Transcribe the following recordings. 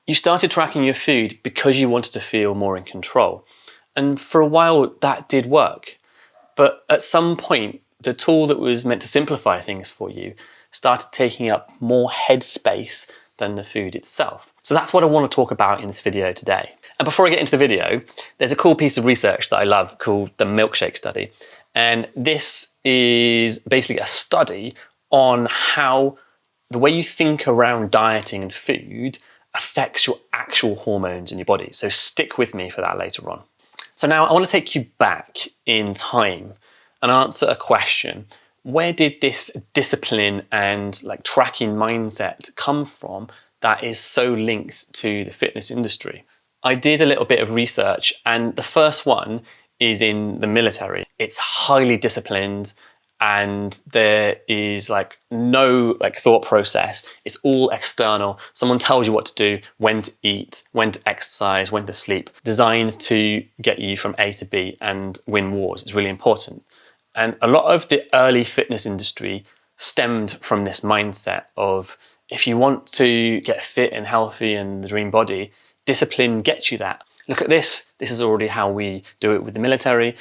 You started tracking your food because you wanted to feel more in control. And for a while that did work. But at some point, the tool that was meant to simplify things for you started taking up more headspace than the food itself. So that's what I want to talk about in this video today. And before I get into the video, there's a cool piece of research that I love called the milkshake study. And this is basically a study on how the way you think around dieting and food affects your actual hormones in your body. So stick with me for that later on. So now I want to take you back in time and answer a question. Where did this discipline and tracking mindset come from that is so linked to the fitness industry? I did a little bit of research, and the first one is in the military. It's highly disciplined and there is no thought process. It's all external. Someone tells you what to do, when to eat, when to exercise, when to sleep, designed to get you from A to B and win wars. It's really important. And a lot of the early fitness industry stemmed from this mindset of, if you want to get fit and healthy and the dream body, discipline gets you that. Look at this. This is already how we do it with the military.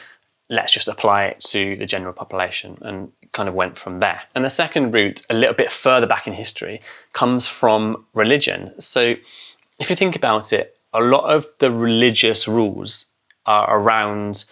Let's just apply it to the general population, and kind of went from there. And the second route, a little bit further back in history, comes from religion. So if you think about it, a lot of the religious rules are around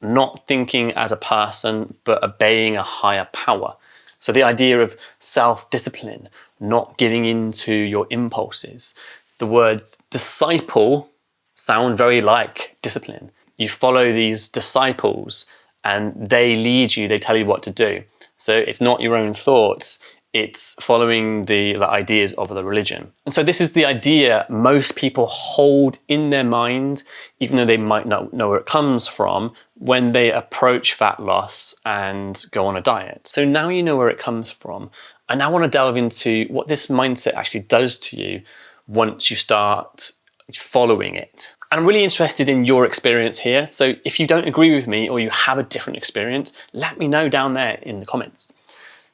not thinking as a person, but obeying a higher power. So the idea of self-discipline, not giving into your impulses. The words disciple sound very like discipline. You follow these disciples and they lead you, they tell you what to do. So it's not your own thoughts, it's following the ideas of the religion. And so this is the idea most people hold in their mind, even though they might not know where it comes from, when they approach fat loss and go on a diet. So now you know where it comes from. I now want to delve into what this mindset actually does to you once you start following it. And I'm really interested in your experience here. So if you don't agree with me or you have a different experience, let me know down there in the comments.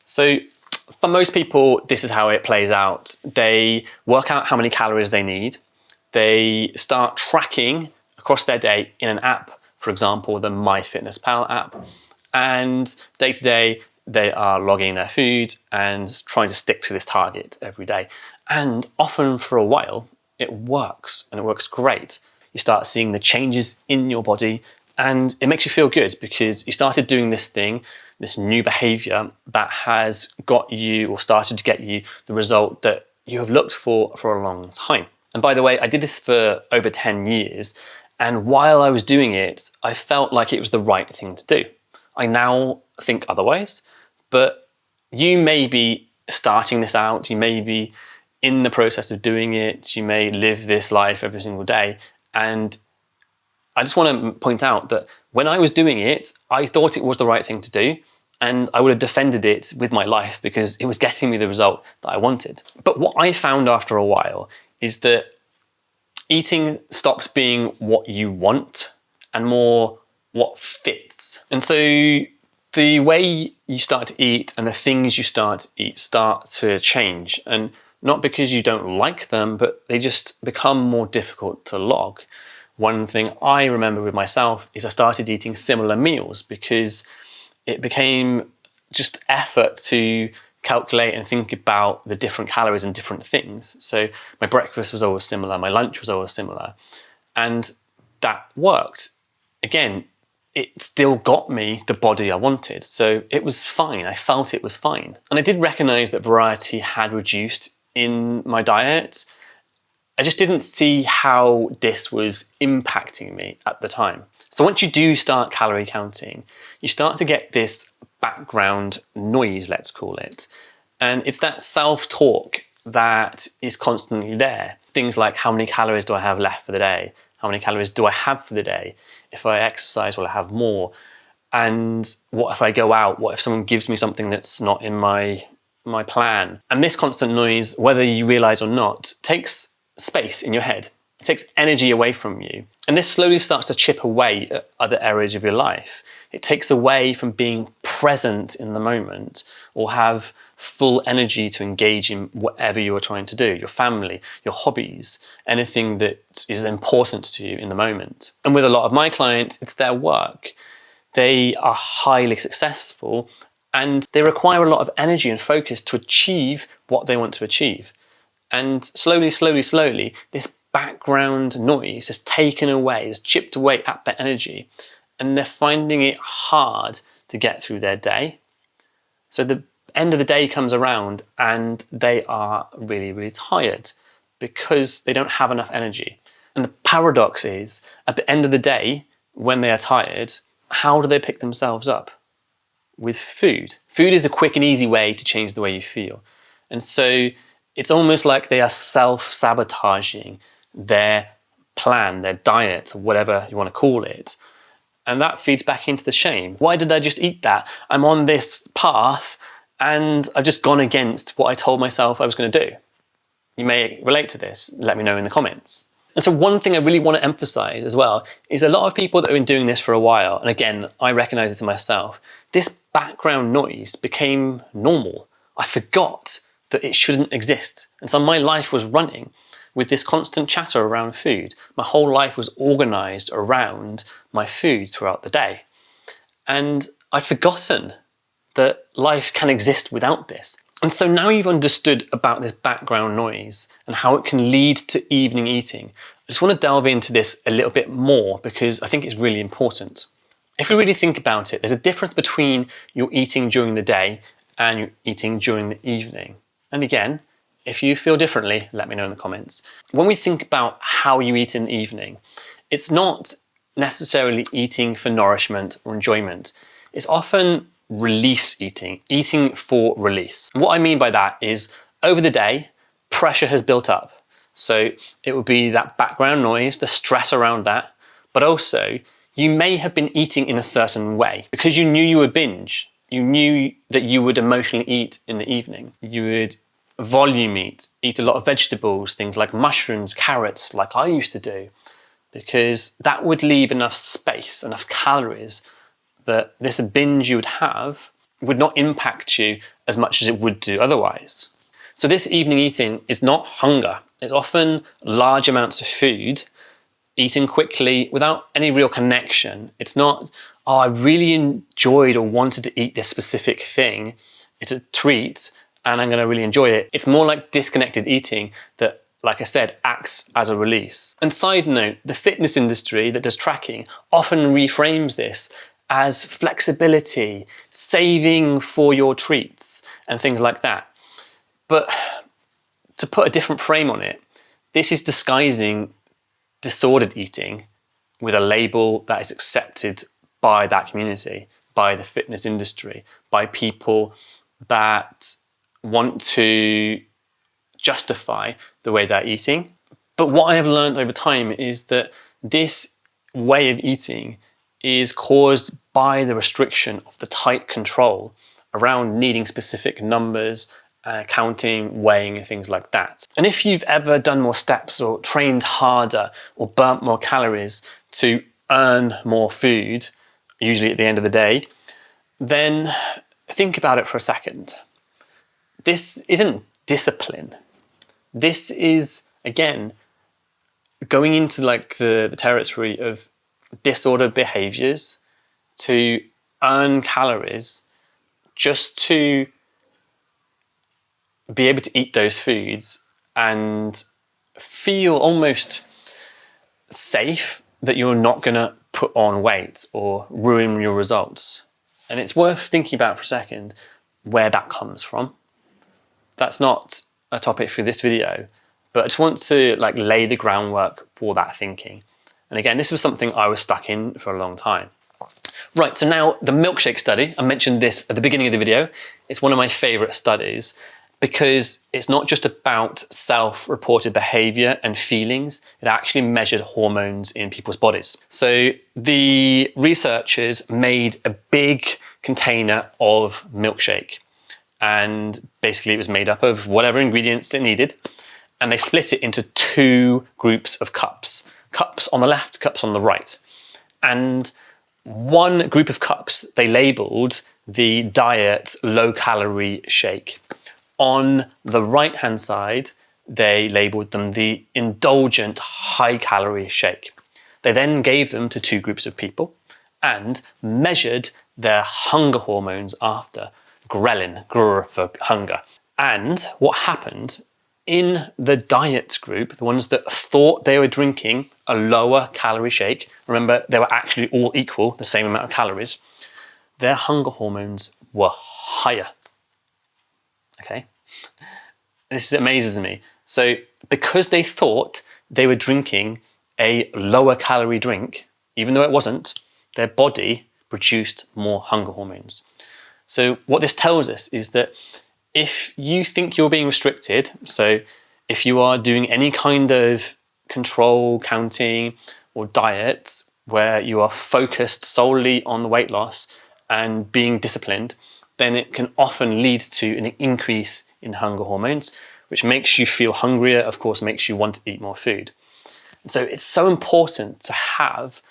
So for most people, this is how it plays out. They work out how many calories they need. They start tracking across their day in an app, for example, the MyFitnessPal app. And day to day, they are logging their food and trying to stick to this target every day. And often for a while, it works, and it works great. You start seeing the changes in your body, and it makes you feel good because you started doing this thing, this new behavior that has got you, or started to get you, the result that you have looked for a long time. And by the way, I did this for over 10 years, and while I was doing it, I felt like it was the right thing to do. I now think otherwise, but you may be starting this out, you may be in the process of doing it, you may live this life every single day. And I just want to point out that when I was doing it, I thought it was the right thing to do, and I would have defended it with my life because it was getting me the result that I wanted. But what I found after a while is that eating stops being what you want and more what fits. And so the way you start to eat and the things you start to eat start to change. And not because you don't like them, but they just become more difficult to log. One thing I remember with myself is I started eating similar meals because it became just effort to calculate and think about the different calories and different things. So my breakfast was always similar, my lunch was always similar, and that worked. Again, it still got me the body I wanted, so it was fine. I felt it was fine. And I did recognize that variety had reduced in my diet. I just didn't see how this was impacting me at the time. So once you do start calorie counting, you start to get this background noise, let's call it. And it's that self-talk that is constantly there. Things like, how many calories do I have left for the day? How many calories do I have for the day? If I exercise, will I have more? And what if I go out? What if someone gives me something that's not in my plan? And this constant noise, whether you realize or not, takes space in your head. It takes energy away from you. And this slowly starts to chip away at other areas of your life. It takes away from being present in the moment or have full energy to engage in whatever you are trying to do, your family, your hobbies, anything that is important to you in the moment. And with a lot of my clients, it's their work. They are highly successful and they require a lot of energy and focus to achieve what they want to achieve. And slowly, slowly, slowly, this background noise has taken away, has chipped away at their energy, and they're finding it hard to get through their day. So the end of the day comes around and they are really, really tired because they don't have enough energy. And the paradox is, at the end of the day, when they are tired, how do they pick themselves up? With food. Food is a quick and easy way to change the way you feel. And so it's almost like they are self-sabotaging their plan, their diet, or whatever you want to call it. And that feeds back into the shame. Why did I just eat that? I'm on this path and I've just gone against what I told myself I was going to do. You may relate to this. Let me know in the comments. And so one thing I really want to emphasize as well is a lot of people that have been doing this for a while, and again, I recognize this in myself, this background noise became normal. I forgot that it shouldn't exist. And so my life was running with this constant chatter around food. My whole life was organized around my food throughout the day. And I'd forgotten that life can exist without this. And so now you've understood about this background noise and how it can lead to evening eating. I just want to delve into this a little bit more because I think it's really important. If you really think about it, there's a difference between your eating during the day and your eating during the evening. And again, if you feel differently, let me know in the comments. When we think about how you eat in the evening, it's not necessarily eating for nourishment or enjoyment. It's often release eating, eating for release. And what I mean by that is over the day, pressure has built up. So it would be that background noise, the stress around that, but also you may have been eating in a certain way because you knew you would binge. You knew that you would emotionally eat in the evening. You would volume eat a lot of vegetables, things like mushrooms, carrots, like I used to do, because that would leave enough space, enough calories that this binge you would have would not impact you as much as it would do otherwise. So this evening eating is not hunger. It's often large amounts of food, eaten quickly without any real connection. It's not, oh, I really enjoyed or wanted to eat this specific thing. It's a treat and I'm going to really enjoy it. It's more like disconnected eating that, like I said, acts as a release. And side note, the fitness industry that does tracking often reframes this as flexibility, saving for your treats, and things like that. But to put a different frame on it, this is disguising disordered eating with a label that is accepted by that community, by the fitness industry, by people that want to justify the way they're eating. But what I have learned over time is that this way of eating is caused by the restriction of the tight control around needing specific numbers, counting, weighing, and things like that. And if you've ever done more steps or trained harder or burnt more calories to earn more food, usually at the end of the day, then think about it for a second. This isn't discipline. This is, again, going into like the territory of disordered behaviors to earn calories just to be able to eat those foods and feel almost safe that you're not going to put on weight or ruin your results. And it's worth thinking about for a second where that comes from. That's not a topic for this video, but I just want to like lay the groundwork for that thinking. And again, this was something I was stuck in for a long time. Right, so now the milkshake study, I mentioned this at the beginning of the video. It's one of my favorite studies because it's not just about self-reported behavior and feelings, it actually measured hormones in people's bodies. So the researchers made a big container of milkshake, and basically it was made up of whatever ingredients it needed, and they split it into two groups of cups. Cups on the left, cups on the right. And one group of cups they labeled the diet low-calorie shake. On the right-hand side, they labelled them the indulgent high-calorie shake. They then gave them to 2 groups of people and measured their hunger hormones after, ghrelin, grr for hunger. And what happened in the diet group, the ones that thought they were drinking a lower calorie shake, remember they were actually all equal, the same amount of calories, their hunger hormones were higher. Okay, this amazes me. So because they thought they were drinking a lower calorie drink, even though it wasn't, their body produced more hunger hormones. So what this tells us is that if you think you're being restricted, so if you are doing any kind of control, counting, or diet where you are focused solely on the weight loss and being disciplined, then it can often lead to an increase in hunger hormones, which makes you feel hungrier, of course, makes you want to eat more food. And so it's so important to have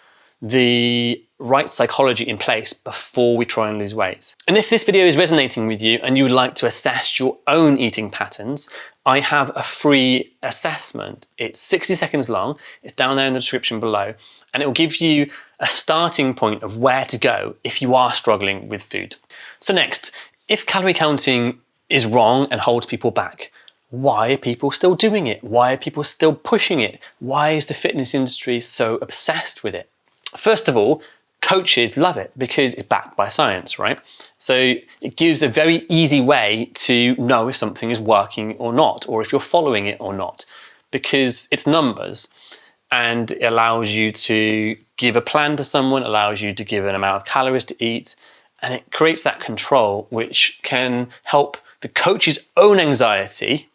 the right psychology in place before we try and lose weight. And if this video is resonating with you and you would like to assess your own eating patterns, I have a free assessment. It's 60 seconds long, it's down there in the description below, and it will give you a starting point of where to go if you are struggling with food. So next, if calorie counting is wrong and holds people back, why are people still doing it? Why are people still pushing it? Why is the fitness industry so obsessed with it? First of all, coaches love it because it's backed by science, right? So it gives a very easy way to know if something is working or not, or if you're following it or not, because it's numbers and it allows you to give a plan to someone, allows you to give an amount of calories to eat, and it creates that control which can help the coach's own anxiety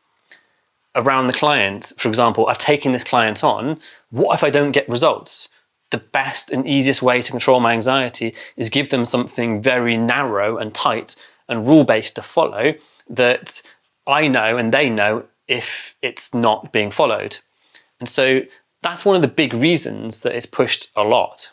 around the client. For example, I've taken this client on, what if I don't get results? The best and easiest way to control my anxiety is give them something very narrow and tight and rule-based to follow that I know and they know if it's not being followed. And so that's one of the big reasons that it's pushed a lot.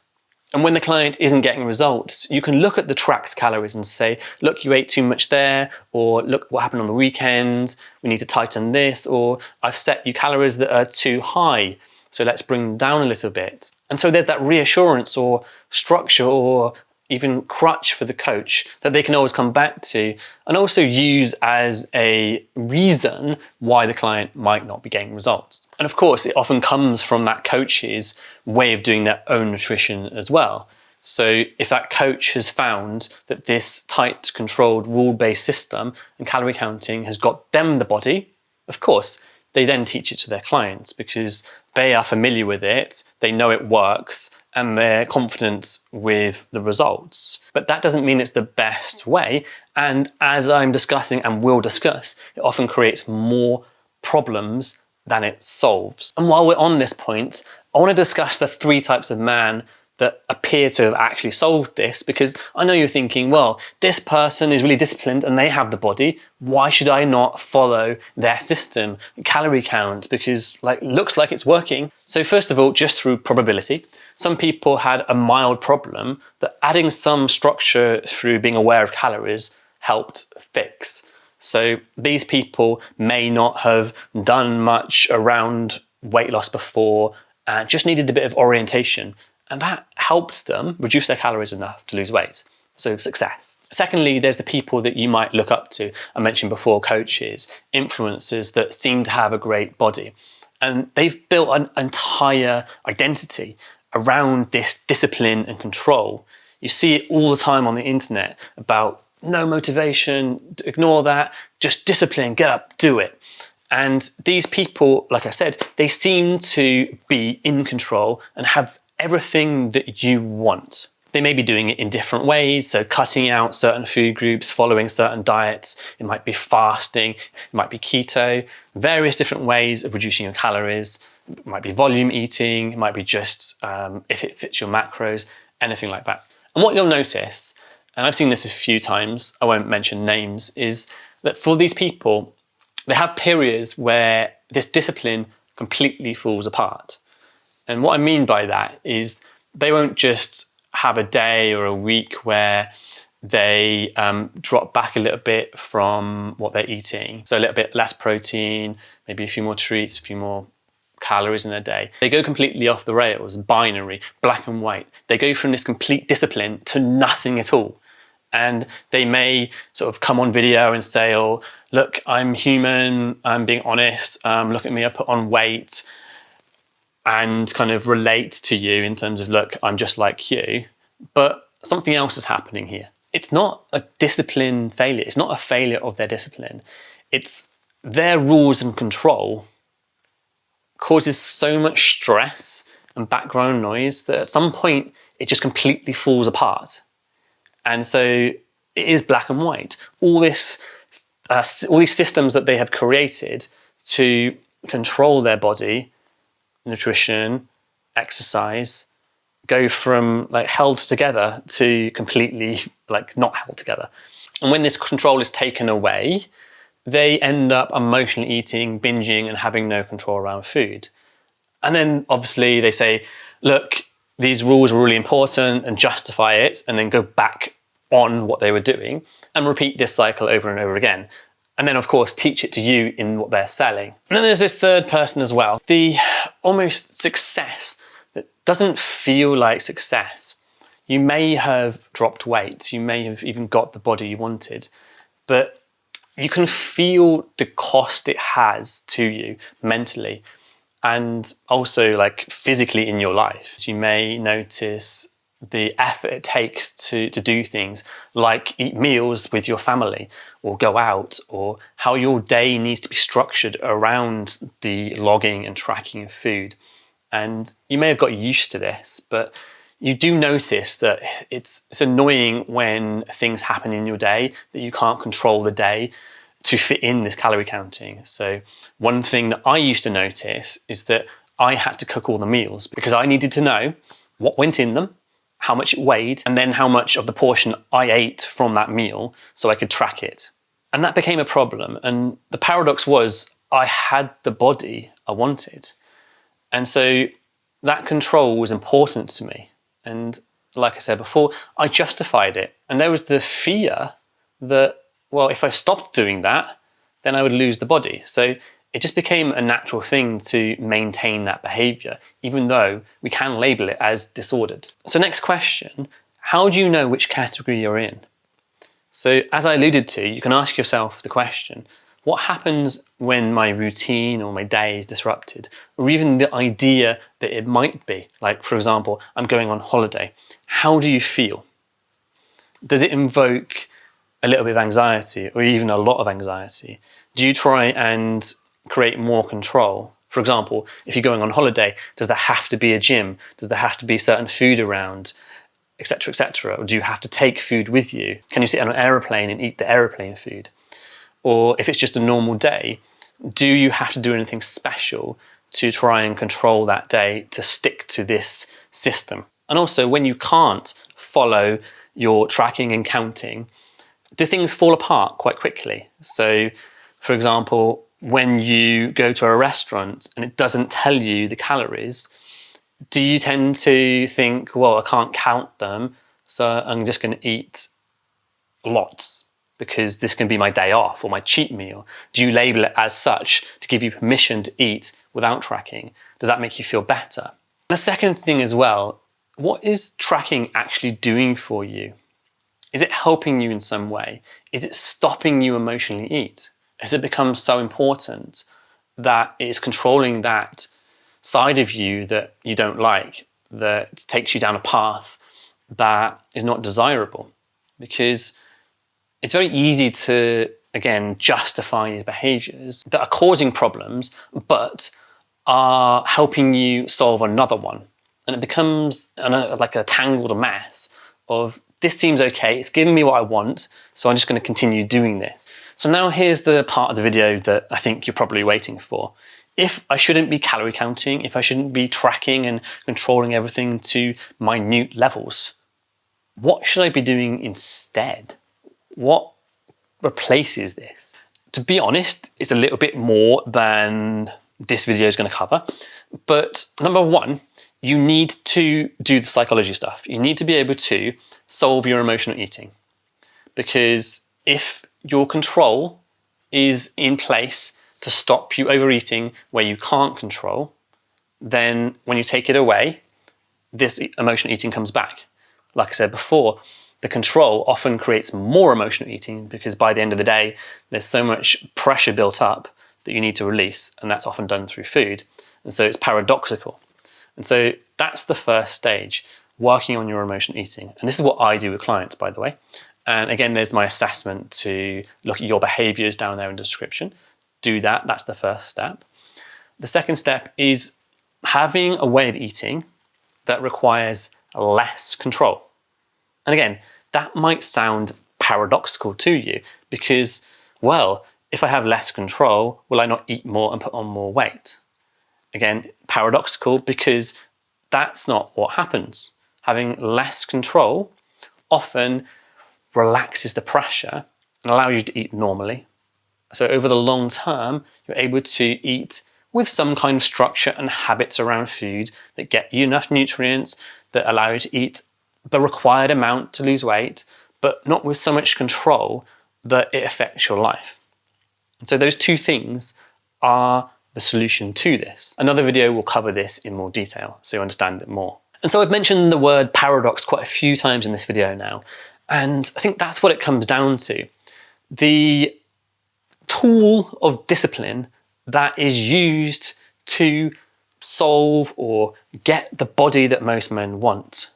And when the client isn't getting results, you can look at the tracked calories and say, look, you ate too much there, or look what happened on the weekend, we need to tighten this, or I've set you calories that are too high, so let's bring them down a little bit. And so there's that reassurance or structure or even crutch for the coach that they can always come back to and also use as a reason why the client might not be getting results. And of course, it often comes from that coach's way of doing their own nutrition as well. So if that coach has found that this tight, controlled, rule-based system and calorie counting has got them the body, of course, they then teach it to their clients because they are familiar with it, they know it works, and they're confident with the results. But that doesn't mean it's the best way. And as I'm discussing and will discuss, it often creates more problems than it solves. And while we're on this point, I want to discuss the 3 types of man that appear to have actually solved this, because I know you're thinking, well, this person is really disciplined and they have the body. Why should I not follow their system, calorie count, because looks like it's working? So first of all, just through probability, some people had a mild problem that adding some structure through being aware of calories helped fix. So these people may not have done much around weight loss before and just needed a bit of orientation. And that helps them reduce their calories enough to lose weight. So success. Secondly, there's the people that you might look up to. I mentioned before, coaches, influencers that seem to have a great body. And they've built an entire identity around this discipline and control. You see it all the time on the internet about no motivation, ignore that, just discipline, get up, do it. And these people, like I said, they seem to be in control and have everything that you want. They may be doing it in different ways, so cutting out certain food groups, following certain diets. It might be fasting, it might be keto, various different ways of reducing your calories. It might be volume eating, it might be just if it fits your macros, anything like that. And what you'll notice, and I've seen this a few times, I won't mention names, is that for these people, they have periods where this discipline completely falls apart. And what I mean by that is they won't just have a day or a week where they drop back a little bit from what they're eating. So a little bit less protein, maybe a few more treats, a few more calories in their day. They go completely off the rails, binary, black and white. They go from this complete discipline to nothing at all. And they may sort of come on video and say, oh, look, I'm human, I'm being honest, look at me, I put on weight, and kind of relate to you in terms of, look, I'm just like you. But something else is happening here. It's not a discipline failure. It's not a failure of their discipline. It's their rules and control causes so much stress and background noise that at some point it just completely falls apart. And so it is black and white. All these systems that they have created to control their body, nutrition, exercise, go from like held together to completely like not held together. And when this control is taken away, they end up emotionally eating, binging, and having no control around food. And then obviously they say, look, these rules were really important, and justify it, and then go back on what they were doing and repeat this cycle over and over again. And then of course teach it to you in what they're selling. And then there's this third person as well, the almost success that doesn't feel like success. You may have dropped weight, you may have even got the body you wanted, but you can feel the cost it has to you mentally and also like physically in your life. So you may notice the effort it takes to do things like eat meals with your family or go out, or how your day needs to be structured around the logging and tracking of food. And you may have got used to this, but you do notice that it's annoying when things happen in your day that you can't control the day to fit in this calorie counting. So one thing that I used to notice is that I had to cook all the meals because I needed to know what went in them, how much it weighed, and then how much of the portion I ate from that meal so I could track it. And that became a problem. And the paradox was I had the body I wanted. And so that control was important to me. And like I said before, I justified it. And there was the fear that, well, if I stopped doing that, then I would lose the body. So it just became a natural thing to maintain that behavior, even though we can label it as disordered. So next question, how do you know which category you're in? So as I alluded to, you can ask yourself the question, what happens when my routine or my day is disrupted? Or even the idea that it might be, like for example, I'm going on holiday. How do you feel? Does it invoke a little bit of anxiety or even a lot of anxiety? Do you try and create more control? For example, if you're going on holiday, does there have to be a gym? Does there have to be certain food around, etc., etc.? Or do you have to take food with you? Can you sit on an aeroplane and eat the aeroplane food? Or if it's just a normal day, do you have to do anything special to try and control that day to stick to this system? And also, when you can't follow your tracking and counting, do things fall apart quite quickly? So, for example, when you go to a restaurant and it doesn't tell you the calories, do you tend to think, well, I can't count them, so I'm just going to eat lots because this can be my day off or my cheat meal? Do you label it as such to give you permission to eat without tracking? Does that make you feel better? The second thing as well, what is tracking actually doing for you? Is it helping you in some way? Is it stopping you emotionally eat? Has it become so important that it is controlling that side of you that you don't like, that takes you down a path that is not desirable? Because it's very easy to, again, justify these behaviors that are causing problems, but are helping you solve another one. And it becomes like a tangled mess of, this seems okay, it's giving me what I want, so I'm just going to continue doing this. So now here's the part of the video that I think you're probably waiting for. If I shouldn't be calorie counting, if I shouldn't be tracking and controlling everything to minute levels, what should I be doing instead? What replaces this? To be honest, it's a little bit more than this video is going to cover. But number one, you need to do the psychology stuff. You need to be able to solve your emotional eating. because if your control is in place to stop you overeating where you can't control, then when you take it away, this emotional eating comes back. Like I said before, the control often creates more emotional eating because by the end of the day, there's so much pressure built up that you need to release, and that's often done through food. And so it's paradoxical. And so that's the first stage, working on your emotional eating. And this is what I do with clients, by the way. And again, there's my assessment to look at your behaviors down there in the description. Do that, that's the first step. The second step is having a way of eating that requires less control. And again, that might sound paradoxical to you because, well, if I have less control, will I not eat more and put on more weight? Again, paradoxical because that's not what happens. Having less control often relaxes the pressure and allows you to eat normally. So over the long term, you're able to eat with some kind of structure and habits around food that get you enough nutrients, that allow you to eat the required amount to lose weight, but not with so much control that it affects your life. And so those two things are the solution to this. Another video will cover this in more detail so you understand it more. And so I've mentioned the word paradox quite a few times in this video now, and I think that's what it comes down to. The tool of discipline that is used to solve or get the body that most men want,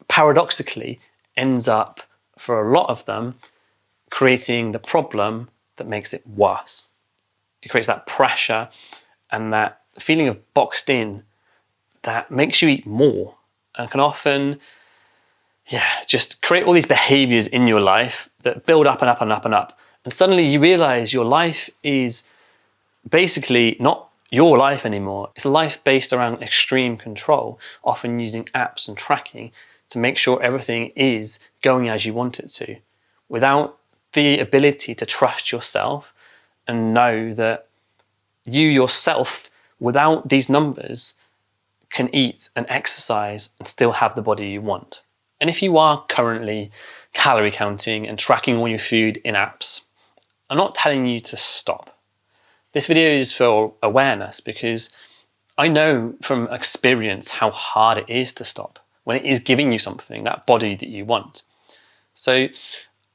paradoxically ends up, for a lot of them, creating the problem that makes it worse. It creates that pressure and that feeling of boxed in that makes you eat more and can often, just create all these behaviors in your life that build up and up and up and up. And suddenly you realize your life is basically not your life anymore. It's a life based around extreme control, often using apps and tracking to make sure everything is going as you want it to, without the ability to trust yourself and know that you yourself, without these numbers, can eat and exercise and still have the body you want. And if you are currently calorie counting and tracking all your food in apps, I'm not telling you to stop. This video is for awareness because I know from experience how hard it is to stop when it is giving you something, that body that you want. So I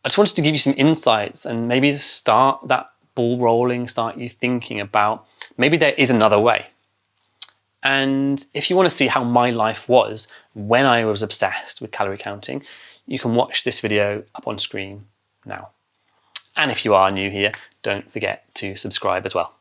just wanted to give you some insights and maybe start that ball rolling, start you thinking about maybe there is another way. And if you want to see how my life was when I was obsessed with calorie counting, you can watch this video up on screen now. And if you are new here, don't forget to subscribe as well.